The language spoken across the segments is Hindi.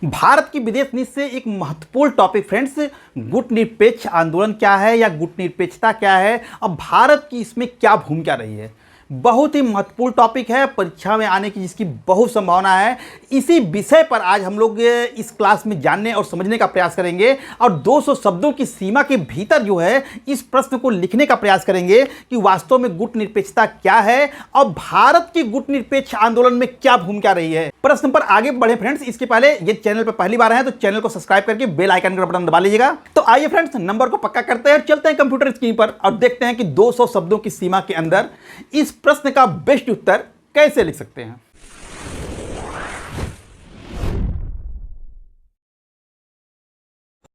भारत की विदेश नीति से एक महत्वपूर्ण टॉपिक फ्रेंड्स, गुटनिरपेक्ष आंदोलन क्या है या गुटनिरपेक्षता क्या है, अब भारत की इसमें क्या भूमिका रही है। बहुत ही महत्वपूर्ण टॉपिक है, परीक्षा में आने की जिसकी बहुत संभावना है। इसी विषय पर आज हम लोग इस क्लास में जानने और समझने का प्रयास करेंगे और 200 शब्दों की सीमा के भीतर जो है इस प्रश्न को लिखने का प्रयास करेंगे कि वास्तव में गुटनिरपेक्षता क्या है और भारत की गुटनिरपेक्ष आंदोलन में क्या भूमिका रही है। प्रश्न पर आगे बढ़े फ्रेंड्स, इसके पहले ये चैनल पर पहली बार है तो चैनल को सब्सक्राइब करके बेल आइकन का बटन दबा लीजिएगा। तो आइए फ्रेंड्स, नंबर को पक्का करते हैं, चलते हैं कंप्यूटर स्क्रीन पर और देखते हैं कि 200 शब्दों की सीमा के अंदर इस प्रश्न का बेस्ट उत्तर कैसे लिख सकते हैं।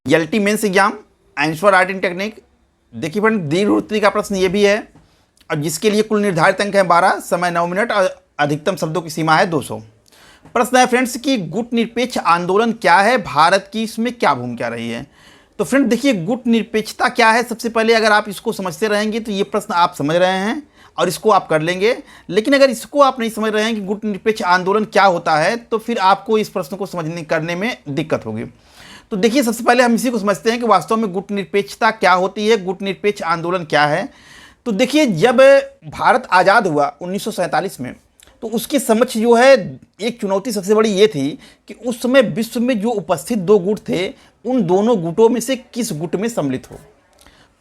LT mains exam answer writing technique. देखिए फ्रेंड, दीर्घवृत्ति का प्रश्न ये भी है और जिसके लिए कुल निर्धारित अंक है 12, समय 9 मिनट और अधिकतम शब्दों की सीमा है 200। प्रश्न है फ्रेंड्स कि गुटनिरपेक्ष आंदोलन क्या है, भारत की इसमें क्या भूमिका रही है। तो फ्रेंड देखिए, गुटनिरपेक्षता क्या है, सबसे पहले अगर आप इसको समझते रहेंगे तो ये प्रश्न आप समझ रहे हैं और इसको आप कर लेंगे। लेकिन अगर इसको आप नहीं समझ रहे हैं कि गुटनिरपेक्ष आंदोलन क्या होता है तो फिर आपको इस प्रश्न को समझने करने में दिक्कत होगी। तो देखिए, सबसे पहले हम इसी को समझते हैं कि वास्तव में गुटनिरपेक्षता क्या होती है, गुटनिरपेक्ष आंदोलन क्या है। तो देखिए, जब भारत आज़ाद हुआ 1947 में तो उसके समक्ष जो है एक चुनौती सबसे बड़ी ये थी कि उस समय विश्व में जो उपस्थित दो गुट थे उन दोनों गुटों में से किस गुट में सम्मिलित हो।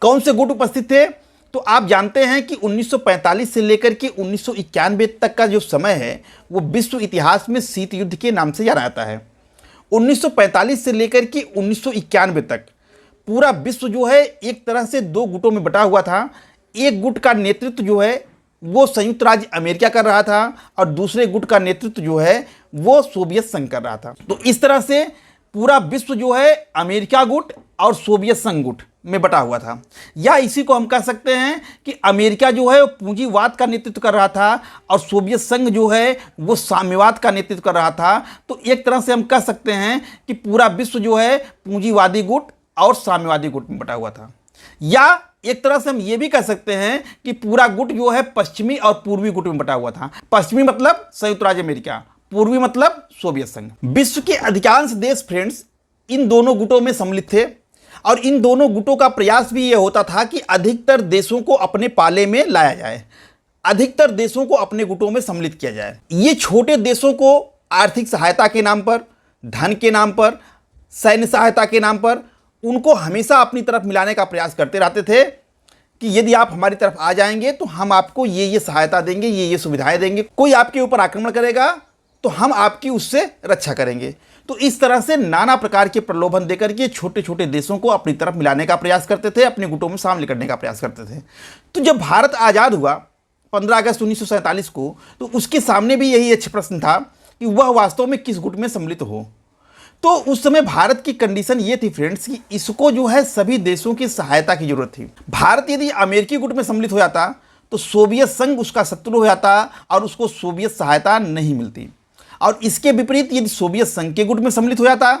कौन से गुट उपस्थित थे? तो आप जानते हैं कि 1945 से लेकर के 1991 तक का जो समय है वो विश्व इतिहास में शीत युद्ध के नाम से जाना जाता है। 1945 से लेकर के 1991 तक पूरा विश्व जो है एक तरह से दो गुटों में बटा हुआ था। एक गुट का नेतृत्व जो है वो संयुक्त राज्य अमेरिका कर रहा था और दूसरे गुट का नेतृत्व जो है वो सोवियत संघ कर रहा था। तो इस तरह से पूरा विश्व जो है अमेरिका गुट और सोवियत संघ गुट में बटा हुआ था। या इसी को हम कह सकते हैं कि अमेरिका जो है वो पूंजीवाद का नेतृत्व कर रहा था और सोवियत संघ जो है वो साम्यवाद का नेतृत्व कर रहा था। तो एक तरह से हम कह सकते हैं कि पूरा विश्व जो है पूंजीवादी गुट और साम्यवादी गुट में बटा हुआ था। या एक तरह से हम ये भी कह सकते हैं कि पूरा गुट जो है पश्चिमी और पूर्वी गुट में बटा हुआ था। पश्चिमी मतलब संयुक्त राज्य अमेरिका, पूर्वी मतलब सोवियत संघ। विश्व के अधिकांश देश फ्रेंड्स इन दोनों गुटों में सम्मिलित थे और इन दोनों गुटों का प्रयास भी ये होता था कि अधिकतर देशों को अपने पाले में लाया जाए, अधिकतर देशों को अपने गुटों में सम्मिलित किया जाए। ये छोटे देशों को आर्थिक सहायता के नाम पर, धन के नाम पर, सैन्य सहायता के नाम पर उनको हमेशा अपनी तरफ मिलाने का प्रयास करते रहते थे कि यदि आप हमारी तरफ आ जाएंगे तो हम आपको ये सहायता देंगे, ये सुविधाएं देंगे। कोई आपके ऊपर आक्रमण करेगा तो हम आपकी उससे रक्षा करेंगे। तो इस तरह से नाना प्रकार के प्रलोभन देकर के छोटे छोटे देशों को अपनी तरफ मिलाने का प्रयास करते थे, अपने गुटों में शामिल करने का प्रयास करते थे। तो जब भारत आज़ाद हुआ 15 अगस्त 1947 को, तो उसके सामने भी यही अच्छा प्रश्न था कि वह वास्तव में किस गुट में सम्मिलित हो। तो उस समय भारत की कंडीशन ये थी फ्रेंड्स कि इसको जो है सभी देशों की सहायता की जरूरत थी। भारत यदि अमेरिकी गुट में सम्मिलित हो जाता तो सोवियत संघ उसका शत्रु हो जाता और उसको सोवियत सहायता नहीं मिलती, और इसके विपरीत यदि सोवियत संघ के गुट में सम्मिलित हो जाता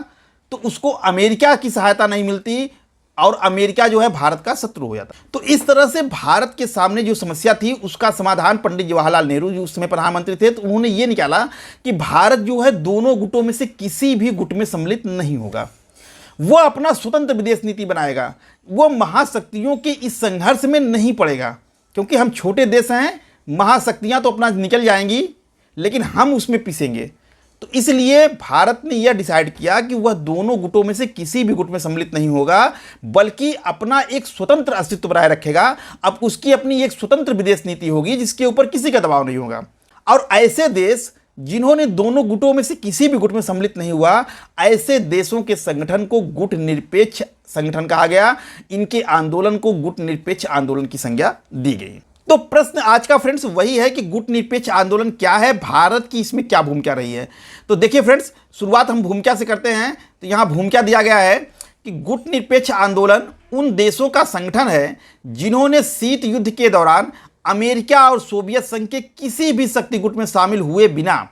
तो उसको अमेरिका की सहायता नहीं मिलती और अमेरिका जो है भारत का शत्रु हो जाता। तो इस तरह से भारत के सामने जो समस्या थी उसका समाधान पंडित जवाहरलाल नेहरू जो उस समय प्रधानमंत्री थे तो उन्होंने ये निकाला कि भारत जो है दोनों गुटों में से किसी भी गुट में सम्मिलित नहीं होगा, वो अपना स्वतंत्र विदेश नीति बनाएगा, वो महाशक्तियों के इस संघर्ष में नहीं पड़ेगा। क्योंकि हम छोटे देश हैं, महाशक्तियाँ तो अपना निकल जाएंगी लेकिन हम उसमें पिसेंगे। तो इसलिए भारत ने यह डिसाइड किया कि वह दोनों गुटों में से किसी भी गुट में सम्मिलित नहीं होगा, बल्कि अपना एक स्वतंत्र अस्तित्व बनाए रखेगा। अब उसकी अपनी एक स्वतंत्र विदेश नीति होगी जिसके ऊपर किसी का दबाव नहीं होगा। और ऐसे देश जिन्होंने दोनों गुटों में से किसी भी गुट में सम्मिलित नहीं हुआ, ऐसे देशों के संगठन को गुट निरपेक्ष संगठन कहा गया। इनके आंदोलन को गुट निरपेक्ष आंदोलन की संज्ञा दी गई। तो प्रश्न आज का फ्रेंड्स वही है कि गुटनिरपेक्ष आंदोलन क्या है, भारत की इसमें क्या भूमिका रही है। तो देखिए फ्रेंड्स, शुरुआत हम भूमिका से करते हैं। तो यहाँ भूमिका दिया गया है कि गुटनिरपेक्ष आंदोलन उन देशों का संगठन है जिन्होंने शीत युद्ध के दौरान अमेरिका और सोवियत संघ के किसी भी शक्ति गुट में शामिल हुए बिना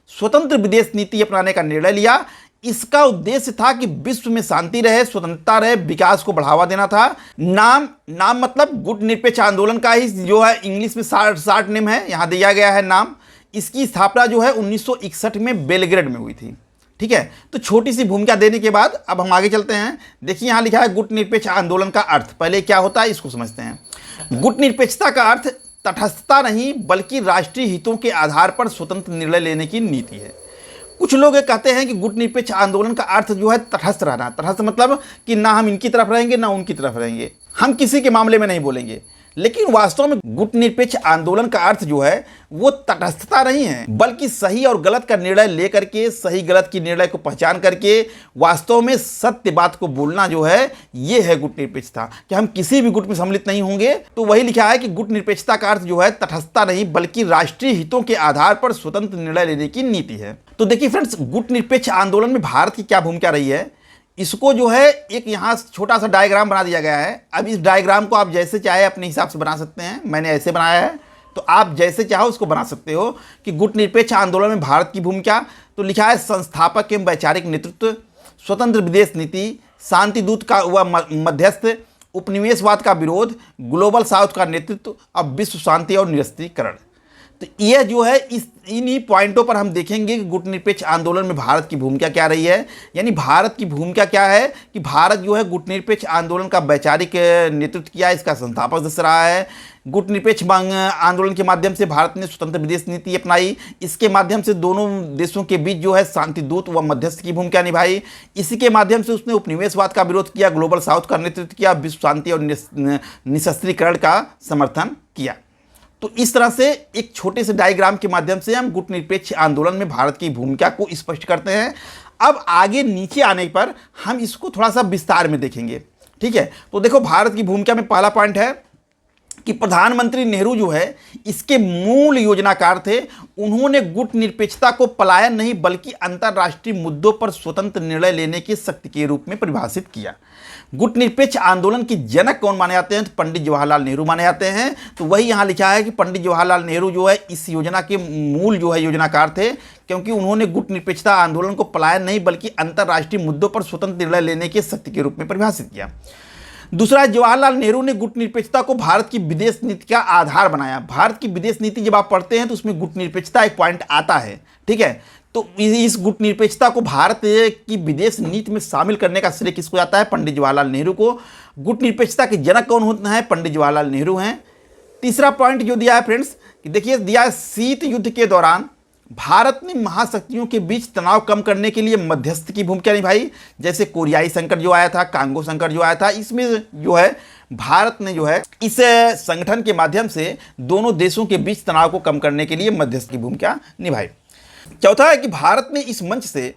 स्वतंत्र विदेश नीति अपनाने का निर्णय लिया। इसका उद्देश्य था कि विश्व में शांति रहे, स्वतंत्रता रहे, विकास को बढ़ावा देना था। नाम मतलब गुटनिरपेक्ष आंदोलन का ही जो है इंग्लिश में शार्ट नेम है, यहाँ दिया गया है नाम। इसकी स्थापना जो है 1961 में बेलग्रेड में हुई थी। ठीक है, तो छोटी सी भूमिका देने के बाद अब हम आगे चलते हैं। देखिए यहाँ लिखा है गुटनिरपेक्ष आंदोलन का अर्थ। पहले क्या होता है इसको समझते हैं। गुटनिरपेक्षता का अर्थ तटस्थता नहीं बल्कि राष्ट्रीय हितों के आधार पर स्वतंत्र निर्णय लेने की नीति है। कुछ लोग ये कहते हैं कि गुटनिरपेक्ष आंदोलन का अर्थ जो है तटस्थ रहना। तटस्थ मतलब कि ना हम इनकी तरफ रहेंगे ना उनकी तरफ रहेंगे, हम किसी के मामले में नहीं बोलेंगे। लेकिन वास्तव में गुटनिरपेक्ष आंदोलन का अर्थ जो है वो तटस्थता नहीं है, बल्कि सही और गलत का निर्णय लेकर के, सही गलत की निर्णय को पहचान करके वास्तव में सत्य बात को बोलना जो है ये है गुटनिरपेक्षता। कि हम किसी भी गुट में सम्मिलित नहीं होंगे। तो वही लिखा है कि गुटनिरपेक्षता का अर्थ जो है तटस्थता नहीं बल्कि राष्ट्रीय हितों के आधार पर स्वतंत्र निर्णय लेने की नीति है। तो देखिए फ्रेंड्स, गुटनिरपेक्ष आंदोलन में भारत की क्या भूमिका रही है, इसको जो है एक यहाँ छोटा सा डायग्राम बना दिया गया है। अब इस डायग्राम को आप जैसे चाहे अपने हिसाब से बना सकते हैं। मैंने ऐसे बनाया है, तो आप जैसे चाहो उसको बना सकते हो। कि गुटनिरपेक्ष आंदोलन में भारत की भूमिका, तो लिखा है संस्थापक एवं वैचारिक नेतृत्व, स्वतंत्र विदेश नीति, शांति दूत का व मध्यस्थ, उपनिवेशवाद का विरोध, ग्लोबल साउथ का नेतृत्व, अब विश्व शांति और निरस्त्रीकरण। तो यह जो है इन्हीं पॉइंटों पर हम देखेंगे कि गुटनिरपेक्ष आंदोलन में भारत की भूमिका क्या रही है। यानी भारत की भूमिका क्या है कि भारत जो है गुटनिरपेक्ष आंदोलन का वैचारिक नेतृत्व किया, इसका संस्थापक सदस्य रहा है। गुटनिरपेक्ष आंदोलन के माध्यम से भारत ने स्वतंत्र विदेश नीति अपनाई। इसके माध्यम से दोनों देशों के बीच जो है शांति दूत व मध्यस्थ की भूमिका निभाई। इसी के माध्यम से उसने उपनिवेशवाद का विरोध किया, ग्लोबल साउथ का नेतृत्व किया, विश्व शांति और निशस्त्रीकरण का समर्थन किया। तो इस तरह से एक छोटे से डायग्राम के माध्यम से हम गुटनिरपेक्ष आंदोलन में भारत की भूमिका को स्पष्ट करते हैं। अब आगे नीचे आने पर हम इसको थोड़ा सा विस्तार में देखेंगे। ठीक है, तो देखो भारत की भूमिका में पहला पॉइंट है कि प्रधानमंत्री नेहरू जो है इसके मूल योजनाकार थे। उन्होंने गुटनिरपेक्षता को पलायन नहीं बल्कि अंतर्राष्ट्रीय मुद्दों पर स्वतंत्र निर्णय लेने की शक्ति के रूप में परिभाषित किया। गुटनिरपेक्ष आंदोलन के जनक कौन माने जाते हैं, तो पंडित जवाहरलाल नेहरू माने जाते हैं। तो वही यहाँ लिखा है कि पंडित जवाहरलाल नेहरू जो है इस योजना के मूल जो है योजनाकार थे, क्योंकि उन्होंने गुटनिरपेक्षता आंदोलन को पलायन नहीं बल्कि अंतर्राष्ट्रीय मुद्दों पर स्वतंत्र निर्णय लेने की शक्ति के रूप में परिभाषित किया। दूसरा, जवाहरलाल नेहरू ने गुटनिरपेक्षता को भारत की विदेश नीति का आधार बनाया। भारत की विदेश नीति जब आप पढ़ते हैं तो उसमें गुटनिरपेक्षता एक पॉइंट आता है। ठीक है, तो इस गुटनिरपेक्षता को भारत की विदेश नीति में शामिल करने का श्रेय किसको जाता है, पंडित जवाहरलाल नेहरू को। गुटनिरपेक्षता के जनक कौन होते हैं, पंडित जवाहरलाल नेहरू हैं। तीसरा पॉइंट जो दिया है फ्रेंड्स, कि देखिए दिया है शीत युद्ध के दौरान भारत ने महाशक्तियों के बीच तनाव कम करने के लिए मध्यस्थ की भूमिका निभाई। जैसे कोरियाई संकट जो आया था, कांगो संकट जो आया था, इसमें जो है भारत ने जो है इस संगठन के माध्यम से दोनों देशों के बीच तनाव को कम करने के लिए मध्यस्थ की भूमिका निभाई। चौथा है कि भारत ने इस मंच से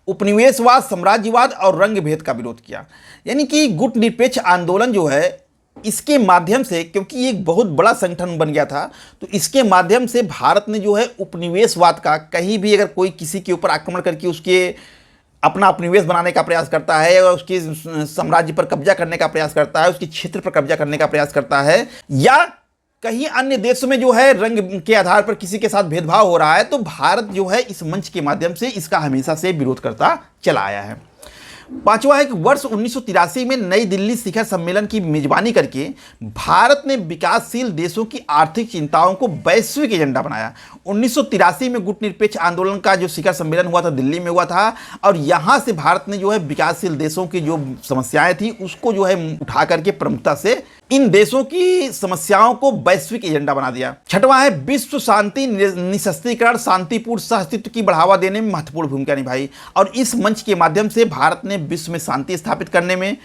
उपनिवेशवाद, साम्राज्यवाद और रंग भेद का विरोध किया। यानी कि गुटनिरपेक्ष आंदोलन जो है इसके माध्यम से, क्योंकि ये एक बहुत बड़ा संगठन बन गया था, तो इसके माध्यम से भारत ने जो है उपनिवेशवाद का, कहीं भी अगर कोई किसी के ऊपर आक्रमण करके उसके अपना उपनिवेश बनाने का प्रयास करता है, या उसके साम्राज्य पर कब्जा करने का प्रयास करता है, उसके क्षेत्र पर कब्जा करने का प्रयास करता है, या कहीं अन्य देशों में जो है रंग के आधार पर किसी के साथ भेदभाव हो रहा है, तो भारत जो है इस मंच के माध्यम से इसका हमेशा से विरोध करता चला आया है। पांचवा है कि वर्ष 1983 में नई दिल्ली शिखर सम्मेलन की मेजबानी करके भारत ने विकासशील देशों की आर्थिक चिंताओं को वैश्विक एजेंडा बनाया। 1983 में गुटनिरपेक्ष आंदोलन का जो शिखर सम्मेलन हुआ था दिल्ली में हुआ था, और यहाँ से भारत ने जो है विकासशील देशों की जो समस्याएं थी उसको जो है उठा करके प्रमुखता से इन देशों की समस्याओं को वैश्विक एजेंडा बना दिया। छठवां है विश्व शांति, निशस्त्रीकरण, शांतिपूर्ण सहअस्तित्व की बढ़ावा देने में महत्वपूर्ण भूमिका निभाई। और इस मंच के माध्यम से भारत ने विश्व में शांति स्थापित करने में,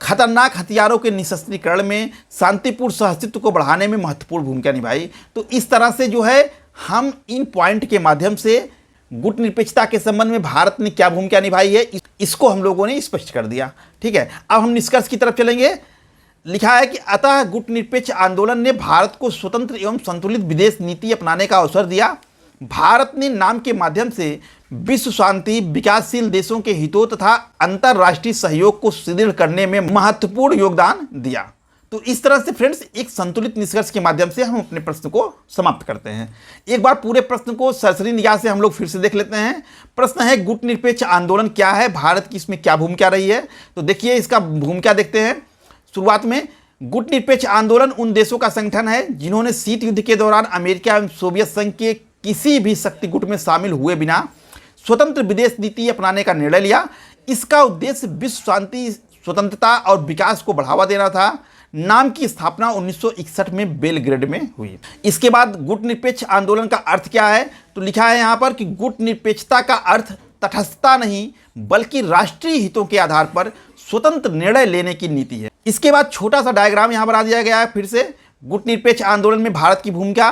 खतरनाक हथियारों के निशस्त्रीकरण में, शांतिपूर्ण सहअस्तित्व को बढ़ाने में महत्वपूर्ण भूमिका निभाई। तो इस तरह से जो है हम इन पॉइंट के माध्यम से गुटनिरपेक्षता के संबंध में भारत ने क्या भूमिका निभाई है इसको हम लोगों ने स्पष्ट कर दिया। ठीक है, अब हम निष्कर्ष की तरफ चलेंगे। लिखा है कि अतः गुटनिरपेक्ष आंदोलन ने भारत को स्वतंत्र एवं संतुलित विदेश नीति अपनाने का अवसर दिया। भारत ने नाम के माध्यम से विश्व शांति, विकासशील देशों के हितों तथा अंतर्राष्ट्रीय सहयोग को सुदृढ़ करने में महत्वपूर्ण योगदान दिया। तो इस तरह से फ्रेंड्स एक संतुलित निष्कर्ष के माध्यम से हम अपने प्रश्न को समाप्त करते हैं। एक बार पूरे प्रश्न को सरसरी निगाह से हम लोग फिर से देख लेते हैं। प्रश्न है गुटनिरपेक्ष आंदोलन क्या है, भारत की इसमें क्या भूमिका रही है। तो देखिए इसका भूमिका देखते हैं। शुरुआत में गुटनिरपेक्ष आंदोलन उन देशों का संगठन है जिन्होंने शीत युद्ध के दौरान अमेरिका एवं सोवियत संघ के किसी भी शक्ति गुट में शामिल हुए बिना स्वतंत्र विदेश नीति अपनाने का निर्णय लिया। इसका उद्देश्य विश्व शांति, स्वतंत्रता और विकास को बढ़ावा देना था। नाम की स्थापना 1961 में बेलग्रेड में हुई। इसके बाद गुटनिरपेक्ष आंदोलन का अर्थ क्या है, तो लिखा है यहाँ पर कि गुटनिरपेक्षता का अर्थ तटस्थता नहीं बल्कि राष्ट्रीय हितों के आधार पर स्वतंत्र निर्णय लेने की नीति है। इसके बाद छोटा सा डायग्राम यहाँ बना दिया गया है फिर से गुटनिरपेक्ष आंदोलन में भारत की भूमिका।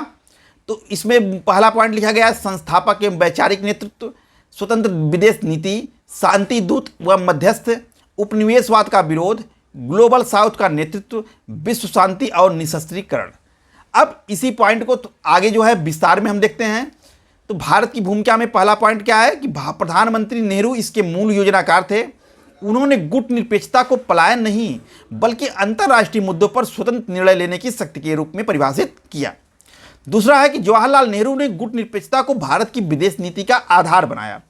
तो इसमें पहला पॉइंट लिखा गया है संस्थापक एवं वैचारिक नेतृत्व, स्वतंत्र विदेश नीति, शांति दूत व मध्यस्थ, उपनिवेशवाद का विरोध, ग्लोबल साउथ का नेतृत्व, विश्व शांति और निशस्त्रीकरण। अब इसी पॉइंट को आगे जो है विस्तार में हम देखते हैं। तो भारत की भूमिका में पहला पॉइंट क्या है कि प्रधानमंत्री नेहरू इसके मूल योजनाकार थे। उन्होंने गुटनिरपेक्षता को पलायन नहीं बल्कि अंतर्राष्ट्रीय मुद्दों पर स्वतंत्र निर्णय लेने की शक्ति के रूप में परिभाषित किया। दूसरा है कि जवाहरलाल नेहरू ने गुटनिरपेक्षता को भारत की विदेश नीति का आधार बनाया।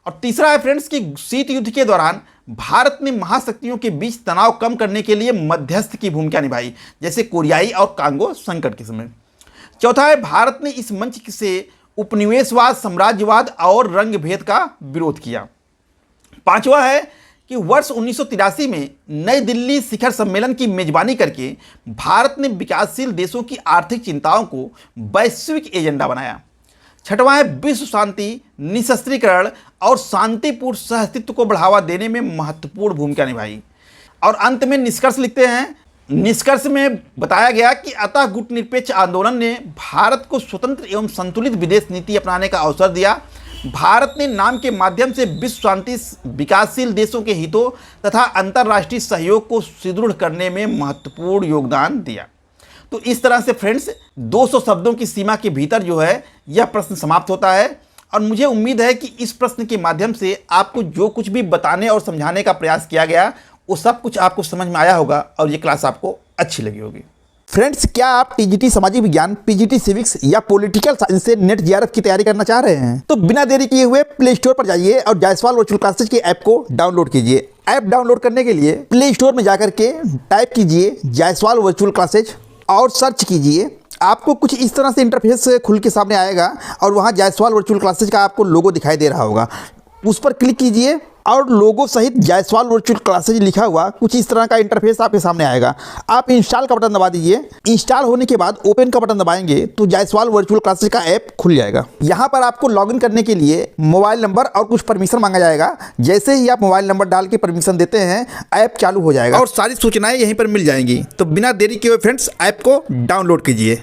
और तीसरा है फ्रेंड्स कि शीत युद्ध के दौरान भारत ने महाशक्तियों के बीच तनाव कम करने के लिए मध्यस्थ की भूमिका निभाई, जैसे कोरियाई और कांगो संकट के समय। चौथा है भारत ने इस मंच से उपनिवेशवाद, साम्राज्यवाद और रंग भेद का विरोध किया। पांचवा है कि वर्ष 1983 में नई दिल्ली शिखर सम्मेलन की मेजबानी करके भारत ने विकासशील देशों की आर्थिक चिंताओं को वैश्विक एजेंडा बनाया। छठवां है विश्व शांति, निशस्त्रीकरण और शांतिपूर्ण सहअस्तित्व को बढ़ावा देने में महत्वपूर्ण भूमिका निभाई। और अंत में निष्कर्ष लिखते हैं। निष्कर्ष में बताया गया कि अतः गुटनिरपेक्ष आंदोलन ने भारत को स्वतंत्र एवं संतुलित विदेश नीति अपनाने का अवसर दिया। भारत ने नाम के माध्यम से विश्व शांति, विकासशील देशों के हितों तथा अंतर्राष्ट्रीय सहयोग को सुदृढ़ करने में महत्वपूर्ण योगदान दिया। तो इस तरह से फ्रेंड्स 200 शब्दों की सीमा के भीतर जो है यह प्रश्न समाप्त होता है। और मुझे उम्मीद है कि इस प्रश्न के माध्यम से आपको जो कुछ भी बताने और समझाने का प्रयास किया गया वो सब कुछ आपको समझ में आया होगा और ये क्लास आपको अच्छी लगी होगी। फ्रेंड्स, क्या आप टीजीटी सामाजिक विज्ञान, पीजीटी सिविक्स या पॉलिटिकल साइंस से नेट जेआरएफ की तैयारी करना चाह रहे हैं? तो बिना देरी किए हुए प्ले स्टोर पर जाइए और जायसवाल वर्चुअल क्लासेज के ऐप को डाउनलोड कीजिए। ऐप डाउनलोड करने के लिए प्ले स्टोर में जाकर के टाइप कीजिए जायसवाल वर्चुअल क्लासेज और सर्च कीजिए। आपको कुछ इस तरह से इंटरफेस खुल के सामने आएगा और वहाँ जायसवाल वर्चुअल क्लासेज का आपको लोगो दिखाई दे रहा होगा। उस पर क्लिक कीजिए और लोगो सहित जायसवाल वर्चुअल क्लासेज लिखा हुआ कुछ इस तरह का इंटरफेस आपके सामने आएगा। आप इंस्टॉल का बटन दबा दीजिए। इंस्टॉल होने के बाद ओपन का बटन दबाएंगे तो जायसवाल वर्चुअल क्लासेज का ऐप खुल जाएगा। यहाँ पर आपको लॉगिन करने के लिए मोबाइल नंबर और कुछ परमिशन मांगा जाएगा। जैसे ही आप मोबाइल नंबर डाल के परमिशन देते हैं ऐप चालू हो जाएगा और सारी सूचनाएं यहीं पर मिल जाएंगी। तो बिना देरी किए फ्रेंड्स ऐप को डाउनलोड कीजिए।